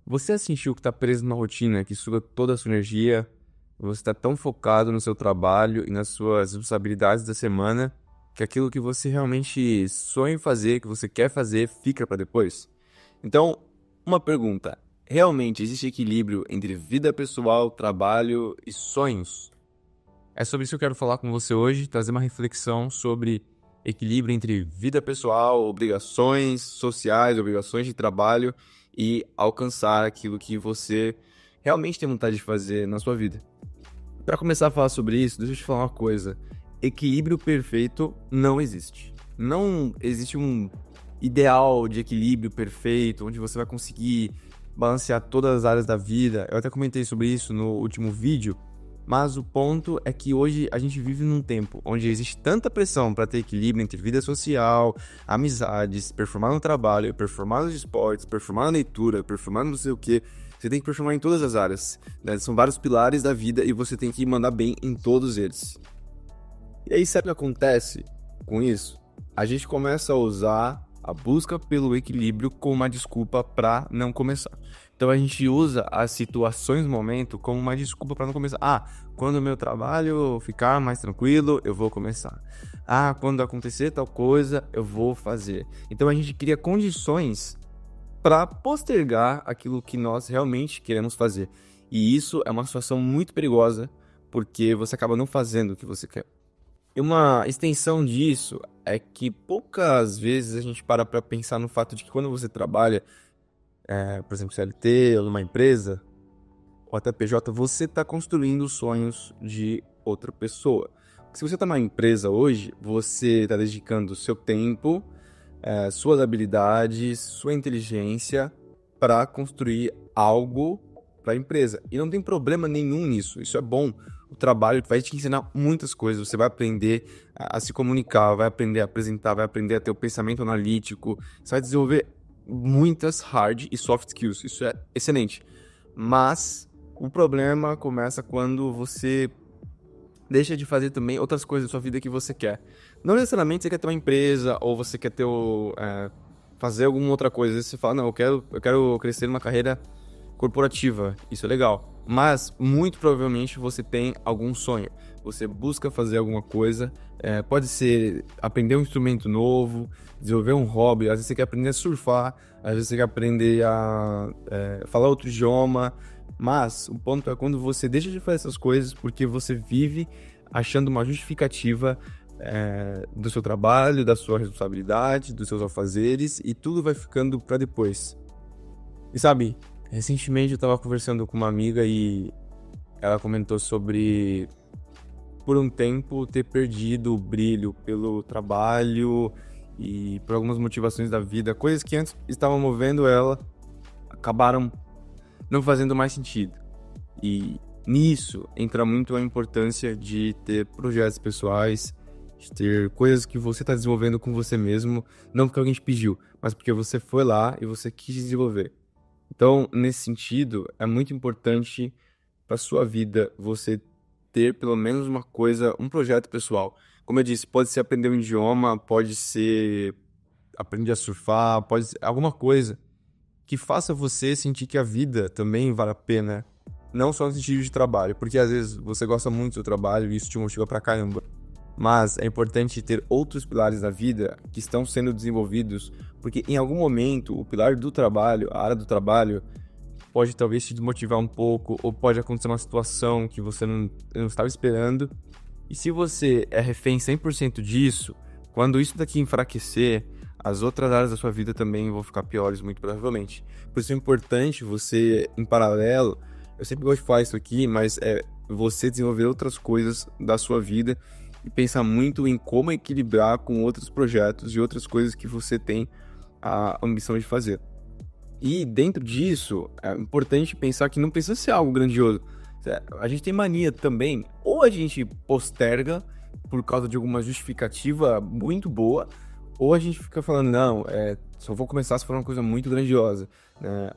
Você já sentiu que está preso numa rotina que suga toda a sua energia? Você está tão focado no seu trabalho e nas suas responsabilidades da semana que aquilo que você realmente sonha em fazer, que você quer fazer, fica para depois? Então, uma pergunta: realmente existe equilíbrio entre vida pessoal, trabalho e sonhos? É sobre isso que eu quero falar com você hoje, trazer uma reflexão sobre equilíbrio entre vida pessoal, obrigações sociais, obrigações de trabalho e alcançar aquilo que você realmente tem vontade de fazer na sua vida. Para começar a falar sobre isso, deixa eu te falar uma coisa. Equilíbrio perfeito não existe. Não existe um ideal de equilíbrio perfeito, onde você vai conseguir balancear todas as áreas da vida. Eu até comentei sobre isso no último vídeo. Mas o ponto é que hoje a gente vive num tempo onde existe tanta pressão para ter equilíbrio entre vida social, amizades, performar no trabalho, performar nos esportes, performar na leitura, performar no não sei o quê. Você tem que performar em todas as áreas, né? São vários pilares da vida e você tem que mandar bem em todos eles. E aí, sabe o que acontece com isso? A gente começa a usar a busca pelo equilíbrio como uma desculpa para não começar. Então a gente usa as situações do momento como uma desculpa para não começar. Quando o meu trabalho ficar mais tranquilo, eu vou começar. Quando acontecer tal coisa, eu vou fazer. Então a gente cria condições para postergar aquilo que nós realmente queremos fazer. E isso é uma situação muito perigosa, porque você acaba não fazendo o que você quer. E uma extensão disso é que poucas vezes a gente para pensar no fato de que quando você trabalha, por exemplo, CLT ou numa empresa, ou até PJ, você está construindo os sonhos de outra pessoa. Se você está numa empresa hoje, você está dedicando o seu tempo, suas habilidades, sua inteligência para construir algo para a empresa. E não tem problema nenhum nisso, isso é bom. O trabalho vai te ensinar muitas coisas, você vai aprender a se comunicar, vai aprender a apresentar, vai aprender a ter o pensamento analítico, você vai desenvolver muitas hard e soft skills, isso é excelente. Mas o problema começa quando você deixa de fazer também outras coisas da sua vida que você quer. Não necessariamente você quer ter uma empresa ou você quer ter fazer alguma outra coisa. Às vezes você fala, não, eu quero crescer numa carreira corporativa, isso é legal. Mas, muito provavelmente, você tem algum sonho. Você busca fazer alguma coisa, pode ser aprender um instrumento novo, desenvolver um hobby, às vezes você quer aprender a surfar, às vezes você quer aprender a falar outro idioma. Mas o ponto é quando você deixa de fazer essas coisas porque você vive achando uma justificativa do seu trabalho, da sua responsabilidade, dos seus afazeres, e tudo vai ficando para depois. E sabe, recentemente eu tava conversando com uma amiga e ela comentou sobre, por um tempo, ter perdido o brilho pelo trabalho e por algumas motivações da vida, coisas que antes estavam movendo ela, acabaram não fazendo mais sentido. E nisso entra muito a importância de ter projetos pessoais, de ter coisas que você está desenvolvendo com você mesmo, não porque alguém te pediu, mas porque você foi lá e você quis desenvolver. Então, nesse sentido, é muito importante para sua vida você ter pelo menos uma coisa, um projeto pessoal. Como eu disse, pode ser aprender um idioma, pode ser aprender a surfar, pode ser alguma coisa que faça você sentir que a vida também vale a pena, não só no sentido de trabalho, porque às vezes você gosta muito do seu trabalho e isso te motiva pra caramba. Mas é importante ter outros pilares da vida que estão sendo desenvolvidos, porque em algum momento o pilar do trabalho, a área do trabalho, pode talvez te desmotivar um pouco, ou pode acontecer uma situação que você não estava esperando. E se você é refém 100% disso, quando isso daqui enfraquecer, as outras áreas da sua vida também vão ficar piores, muito provavelmente. Por isso é importante você, em paralelo, eu sempre gosto de falar isso aqui, mas é você desenvolver outras coisas da sua vida e pensar muito em como equilibrar com outros projetos e outras coisas que você tem a ambição de fazer. E dentro disso, é importante pensar que não precisa ser algo grandioso. A gente tem mania também, ou a gente posterga por causa de alguma justificativa muito boa, ou a gente fica falando, não, só vou começar se for uma coisa muito grandiosa, né?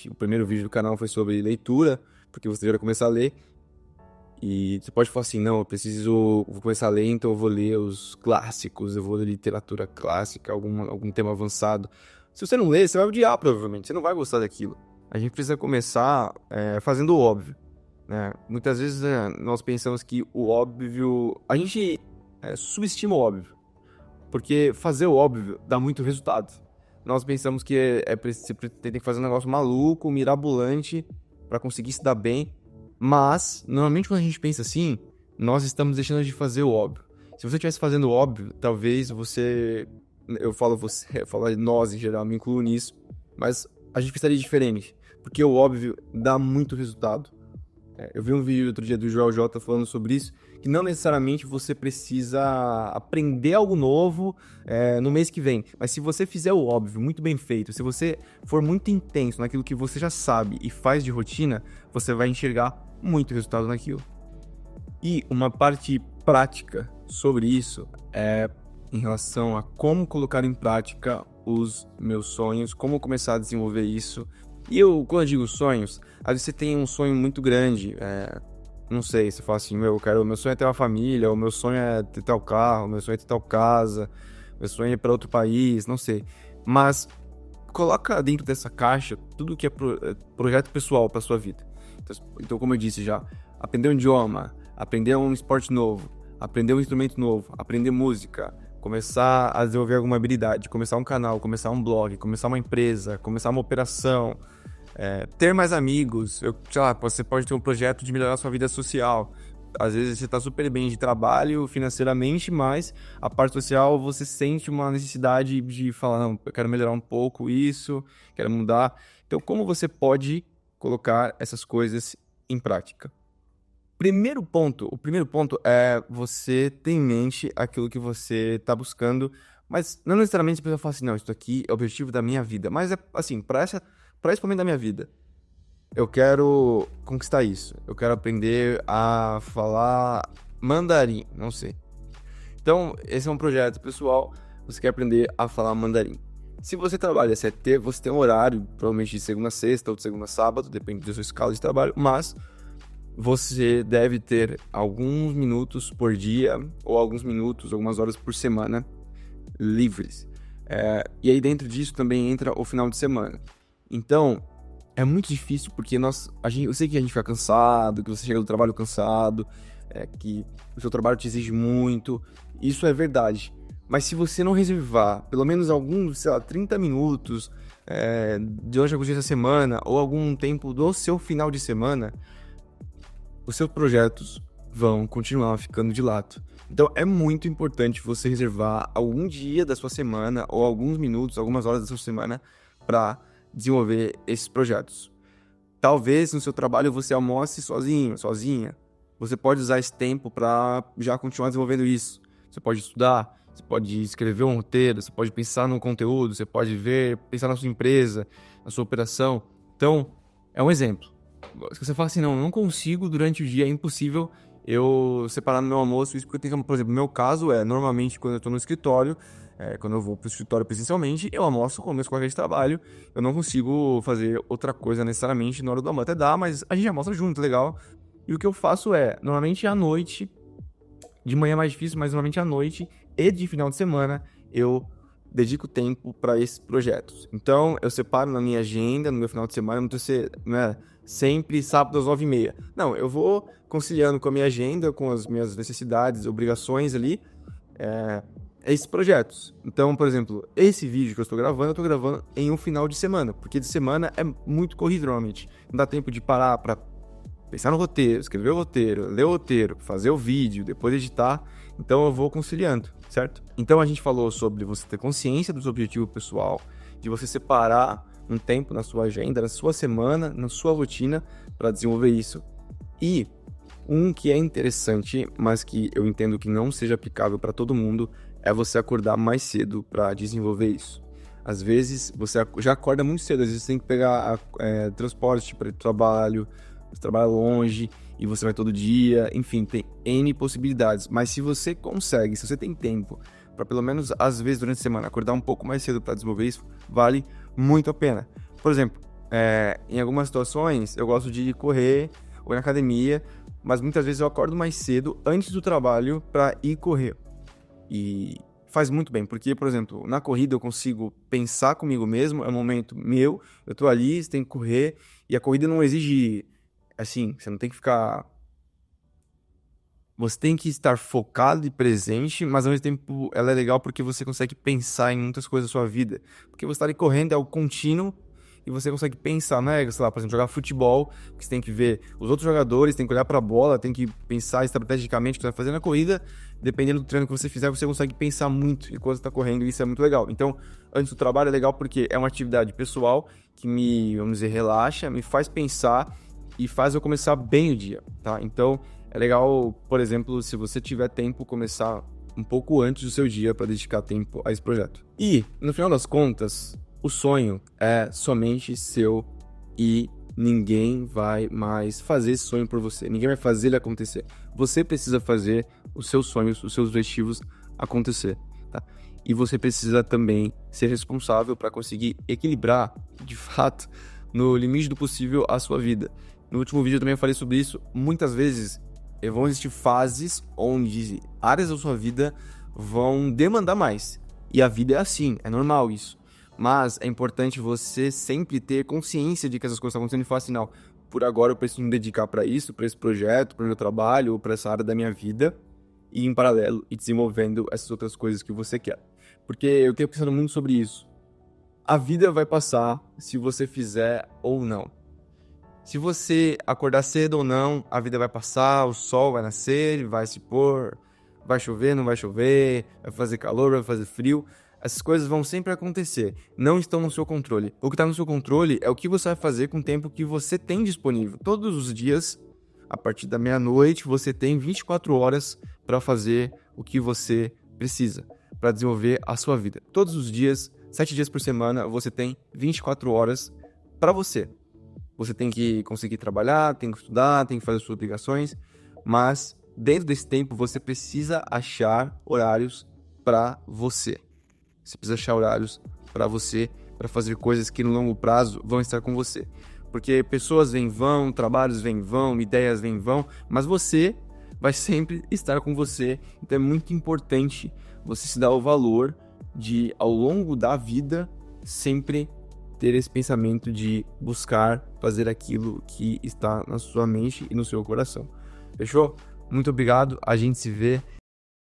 O primeiro vídeo do canal foi sobre leitura, porque você já vai começar a ler, e você pode falar assim, não, vou começar a ler, então eu vou ler os clássicos, eu vou ler literatura clássica, algum tema avançado. Se você não ler, você vai odiar, provavelmente, você não vai gostar daquilo. a gente precisa começar fazendo o óbvio, né? Muitas vezes nós pensamos que o óbvio... A gente subestima o óbvio, porque fazer o óbvio dá muito resultado. Nós pensamos que você tem que fazer um negócio maluco, mirabolante, para conseguir se dar bem, mas, normalmente quando a gente pensa assim, nós estamos deixando de fazer o óbvio. Se você estivesse fazendo o óbvio, talvez você... Eu falo você, eu falo nós em geral, me incluo nisso, mas a gente pensaria diferente, porque o óbvio dá muito resultado. Eu vi um vídeo outro dia do Joel J falando sobre isso, que não necessariamente você precisa aprender algo novo no mês que vem, mas se você fizer o óbvio muito bem feito, se você for muito intenso naquilo que você já sabe e faz de rotina, você vai enxergar muito resultado naquilo. E uma parte prática sobre isso é em relação a como colocar em prática os meus sonhos, como começar a desenvolver isso. E quando eu digo sonhos, às vezes você tem um sonho muito grande, não sei, você fala assim, meu sonho é ter uma família, o meu sonho é ter tal carro, o meu sonho é ter tal casa, meu sonho é ir para outro país, não sei. Mas coloca dentro dessa caixa tudo que é projeto pessoal para sua vida. Então, como eu disse já, aprender um idioma, aprender um esporte novo, aprender um instrumento novo, aprender música, começar a desenvolver alguma habilidade, começar um canal, começar um blog, começar uma empresa, começar uma operação, ter mais amigos, sei lá, você pode ter um projeto de melhorar a sua vida social. Às vezes você está super bem de trabalho, financeiramente, mas a parte social você sente uma necessidade de falar, não, eu quero melhorar um pouco isso, quero mudar. Então, como você pode colocar essas coisas em prática? O primeiro ponto é você ter em mente aquilo que você está buscando, mas não necessariamente você precisa falar assim, não, isso aqui é o objetivo da minha vida, mas é assim, para esse momento da minha vida, eu quero conquistar isso, eu quero aprender a falar mandarim, não sei. Então, esse é um projeto pessoal, você quer aprender a falar mandarim. Se você trabalha CLT, você tem um horário, provavelmente de segunda a sexta ou de segunda a sábado, depende da sua escala de trabalho, mas você deve ter alguns minutos por dia ou algumas horas por semana livres. E aí dentro disso também entra o final de semana. Então, é muito difícil porque eu sei que a gente fica cansado, que você chega do trabalho cansado, que o seu trabalho te exige muito. Isso é verdade. Mas se você não reservar pelo menos alguns, 30 minutos durante alguns dias da semana ou algum tempo do seu final de semana, os seus projetos vão continuar ficando de lado. Então é muito importante você reservar algum dia da sua semana ou alguns minutos, algumas horas da sua semana para desenvolver esses projetos. Talvez no seu trabalho você almoce sozinho, sozinha. Você pode usar esse tempo para já continuar desenvolvendo isso. Você pode estudar, você pode escrever um roteiro, você pode pensar no conteúdo, você pode pensar na sua empresa, na sua operação. Então, é um exemplo. Se você fala assim, não consigo durante o dia, é impossível eu separar no meu almoço isso, porque eu tenho, por exemplo, no meu caso normalmente quando eu estou no escritório, quando eu vou para o escritório presencialmente, eu almoço com meus colegas de trabalho, eu não consigo fazer outra coisa necessariamente na hora do almoço, até dá, mas a gente almoça junto, legal. E o que eu faço normalmente à noite, de manhã é mais difícil, mas normalmente à noite e de final de semana, eu dedico tempo para esses projetos. Então, eu separo na minha agenda, no meu final de semana, não precisa ser, sempre sábado às 9h30. Não, eu vou conciliando com a minha agenda, com as minhas necessidades, obrigações ali, esses projetos. Então, por exemplo, esse vídeo que eu estou gravando em um final de semana, porque de semana é muito corrido normalmente. Não dá tempo de parar para pensar no roteiro, escrever o roteiro, ler o roteiro, fazer o vídeo, depois editar. Então eu vou conciliando, certo? Então a gente falou sobre você ter consciência do seu objetivo pessoal, de você separar um tempo na sua agenda, na sua semana, na sua rotina para desenvolver isso. E um que é interessante, mas que eu entendo que não seja aplicável para todo mundo, é você acordar mais cedo para desenvolver isso. Às vezes você já acorda muito cedo, às vezes você tem que pegar transporte para ir para o trabalho, você trabalha longe e você vai todo dia, enfim, tem N possibilidades. Mas se você consegue, se você tem tempo para pelo menos às vezes durante a semana acordar um pouco mais cedo para desenvolver isso, vale muito a pena. Por exemplo, em algumas situações eu gosto de correr ou ir na academia, mas muitas vezes eu acordo mais cedo antes do trabalho para ir correr. E faz muito bem, porque, por exemplo, na corrida eu consigo pensar comigo mesmo, é um momento meu, eu tô ali, você tem que correr, e a corrida não exige, assim, você não tem que ficar... Você tem que estar focado e presente, mas ao mesmo tempo ela é legal porque você consegue pensar em muitas coisas da sua vida. Porque você está ali correndo, é o contínuo, e você consegue pensar, né? Sei lá, por exemplo, jogar futebol, que você tem que ver os outros jogadores, tem que olhar para a bola, tem que pensar estrategicamente o que você vai fazer na corrida. Dependendo do treino que você fizer, você consegue pensar muito enquanto está correndo, e isso é muito legal. Então, antes do trabalho é legal porque é uma atividade pessoal que me, vamos dizer, relaxa, me faz pensar e faz eu começar bem o dia, tá? Então, é legal, por exemplo, se você tiver tempo, começar um pouco antes do seu dia para dedicar tempo a esse projeto. E, no final das contas, o sonho é somente seu e ninguém vai mais fazer esse sonho por você. Ninguém vai fazer ele acontecer. Você precisa fazer os seus sonhos, os seus objetivos acontecer, tá? E você precisa também ser responsável para conseguir equilibrar, de fato, no limite do possível, a sua vida. No último vídeo eu também falei sobre isso. Muitas vezes vão existir fases onde áreas da sua vida vão demandar mais. E a vida é assim, é normal isso. Mas é importante você sempre ter consciência de que essas coisas estão acontecendo e falar assim, não, por agora eu preciso me dedicar para isso, para esse projeto, para o meu trabalho, ou para essa área da minha vida, e em paralelo ir desenvolvendo essas outras coisas que você quer. Porque eu tenho pensado muito sobre isso. A vida vai passar se você fizer ou não. Se você acordar cedo ou não, a vida vai passar, o sol vai nascer, vai se pôr, vai chover, não vai chover, vai fazer calor, vai fazer frio. Essas coisas vão sempre acontecer, não estão no seu controle. O que está no seu controle é o que você vai fazer com o tempo que você tem disponível. Todos os dias, a partir da meia-noite, você tem 24 horas para fazer o que você precisa, para desenvolver a sua vida. Todos os dias, 7 dias por semana, você tem 24 horas para você. Você tem que conseguir trabalhar, tem que estudar, tem que fazer suas obrigações, mas dentro desse tempo você precisa achar horários para você. Você precisa achar horários para você, para fazer coisas que no longo prazo vão estar com você. Porque pessoas vêm e vão, trabalhos vêm e vão, ideias vêm e vão, mas você vai sempre estar com você. Então é muito importante você se dar o valor de, ao longo da vida, sempre ter esse pensamento de buscar fazer aquilo que está na sua mente e no seu coração. Fechou? Muito obrigado, a gente se vê